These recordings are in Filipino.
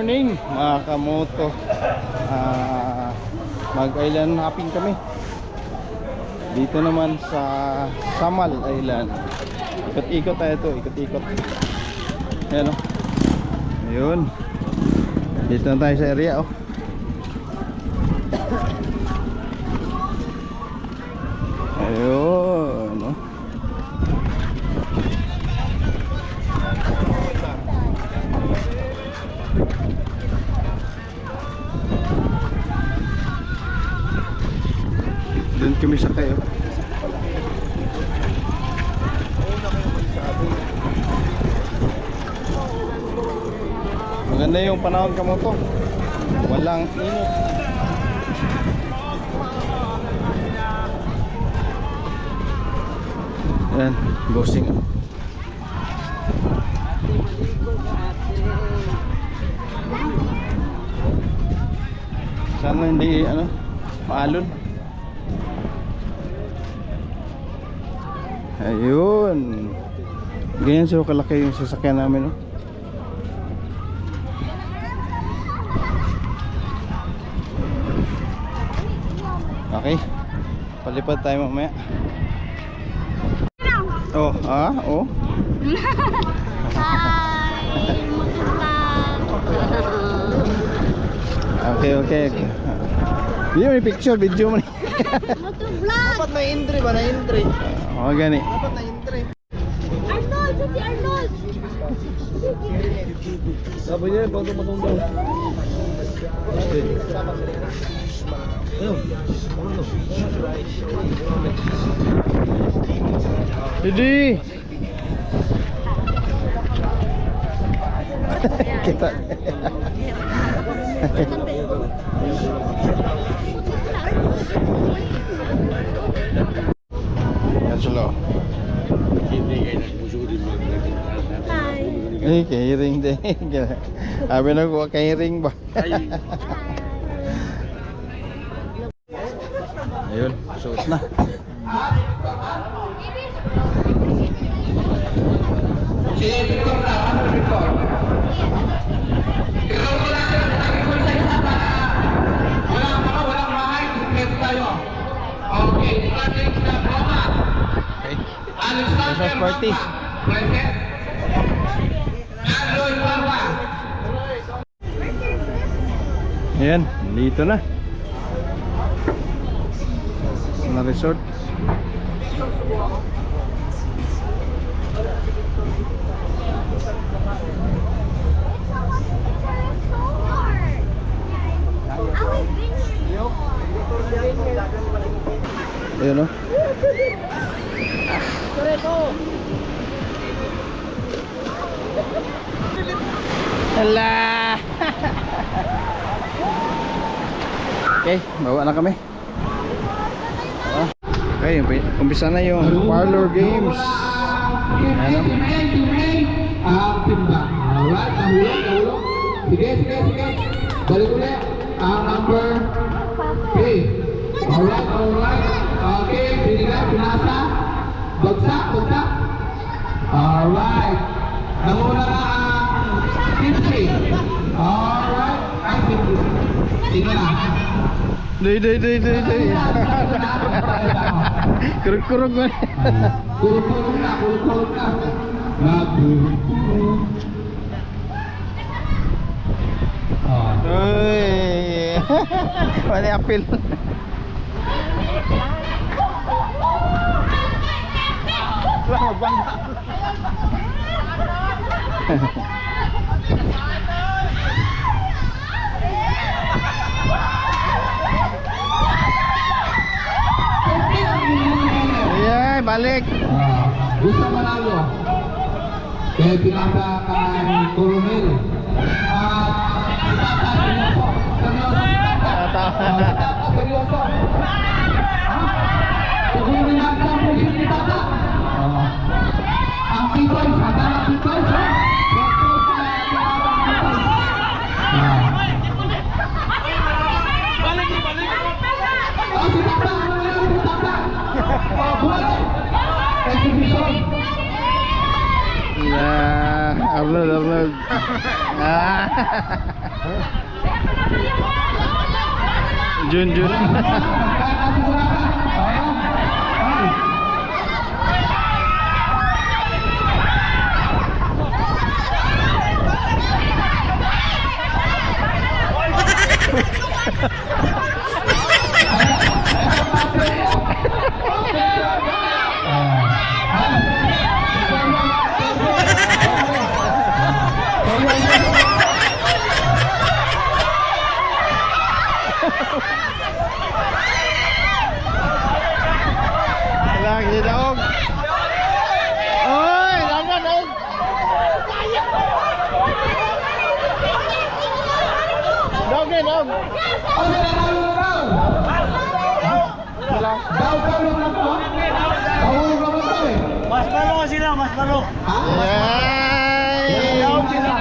morning mga kamoto. Mag-island hopping kami dito naman sa Samal Island. Ikot-ikot tayo to, ikot-ikot. Ayan o. Ayun. Dito na tayo sa area o. Ayun o. Doon kami sa kayo. Maganda yung panahon ka mo to. Walang init. Ayan, bossing. Sana hindi maalon. Ayun. Ganyan so kalaki yung sasakyan namin, no? Okay. Palipad tayo mamaya. Oh, oh. Hi, okay. Video may picture, video mo. Dapat na entry ba? Na entry. Oh, gani. Dapat na entry. Arnold! Si Arnold! Sabi niya, patong daw. Jadi. Kita. Slow. Hi! Kairing din. Sabi na ko, kairing ba? Ayun, suot na. Christmas party. Ayan, dito na. Na resort. Ayun o. Hala. Okay, bawa na kami. Okay, umpisa na yung parlor games. Ano? Alright, nahulog. Sige. Balik ulit. Number 3. Alright. Okay, sinigang, pinasa. Bagsak. Alright. Nanguna na ang 50. Alright. Ay, 50. Sige na. Day. Kurug man. Kurug na. Nagkurug. Uy. Wala apil. Iya, balik. Gusto manalo. Kaya pinasa kang Coronel. Seryoso. Siguro natin ang pusin ni Tata. Ang people, sadar ang people. Balik. Si Tata, si Tata. Buat. Exhibition. Ya, Arnold. Jun. Lagi daog. Oy, laman daog. Daog. Mas balo sila, mas balo. Yay! Daog sila.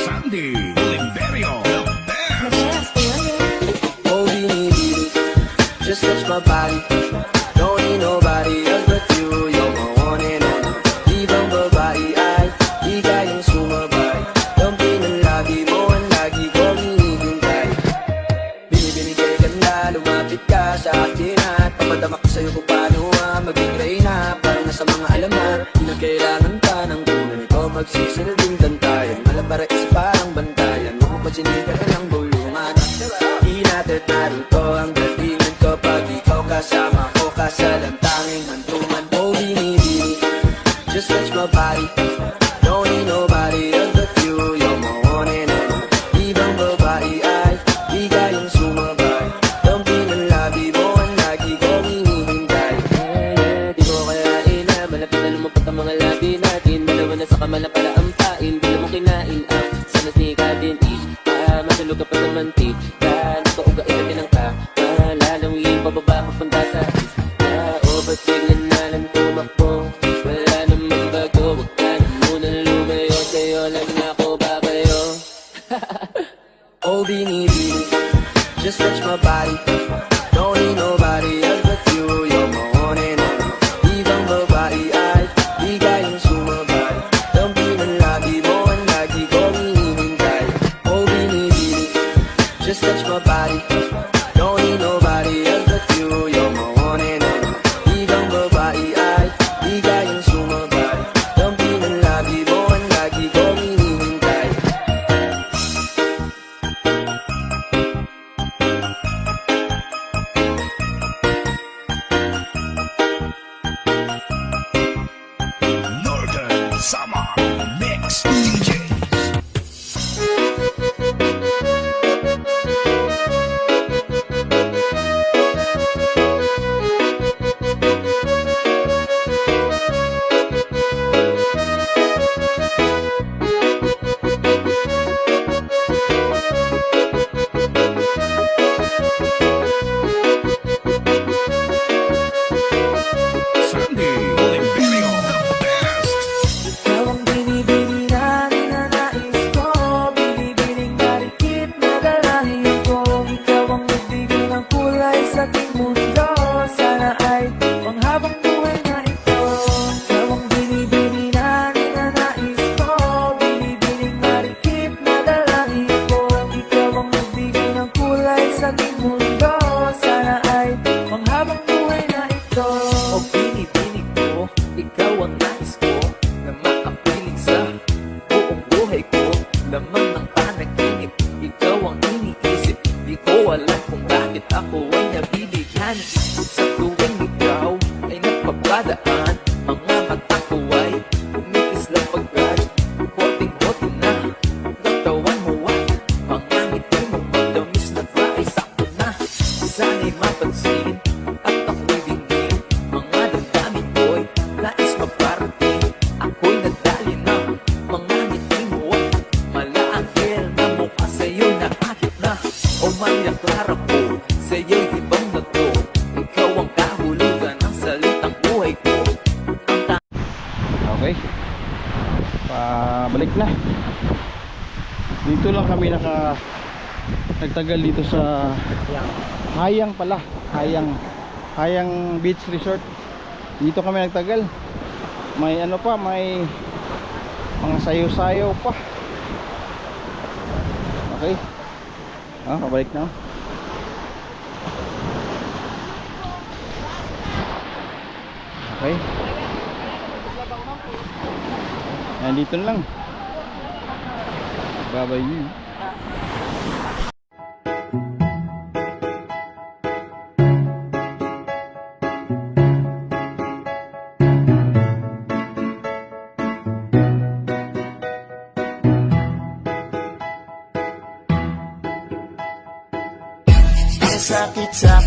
Sandy Oliverio, the best. Oh, baby, just touch my body. Don't need nobody else but you. You're my one and only. Ibang babae ay di kayang sumabay. Dampi ng lagi mo ang lagi kong hinihintay. Binibigay ganda, lumapit ka sa akin at papadama ko sa'yo kung paano maging reyna. Parang nasa mga alamat, di na kailangan ka ng kunan. Ikaw magsisilbing dantayan. Malabara is parang bantayan. Mapapasinigan ka ng bulungan. Di natin narito ang galingan ko pag ikaw kasama ko kasalantanging hantungan. Oh, binibini, just touch my body. Don't need nobody else but you. You're my one and only. Ibang babae ay di kayang sumabay. Dampi ng labi mo ang lagi kong hinihintay. Sana ay panghabang buhay na ito. Ikaw ang binibini na ninanais ko, binibining marikip na dalangin ko. Ikaw ang nagbigay ng kulay sa aking mundo. Sana ay panghabang buhay na ito. O binibining ko, ikaw ang nais ko, na makapiling sa buong buhay ko. Laman ng panaginip, ikaw ang iniisip. Di ko alam kung bakit ako ay nabibigyan. Sa tuwing ikaw ay nagpapadaan, mga mata ko ay kumikislang pagkat hoting-hoti na katawan mo at mga ngiti mong madamis na ay sakto na. Sana'y mapansin at ako'y dingin, mga damdamin ko'y nais maparating. Ako'y nadali ng mga ngiti mo at malaanghel na mukha sa'yo na akit na. O mangyang klara ko, sa'yo'y hibang na to. Ikaw ang kahulugan ng salitang buhay ko. Okay. Pabalik na. Dito lang kami nagtagal dito sa Hayang pala. Hayang Beach Resort. Dito kami nagtagal. May ano pa, may mga sayo-sayo pa. Okay. Pabalik na. Okay. Ayan, dito lang. Bye-bye. Sakit sa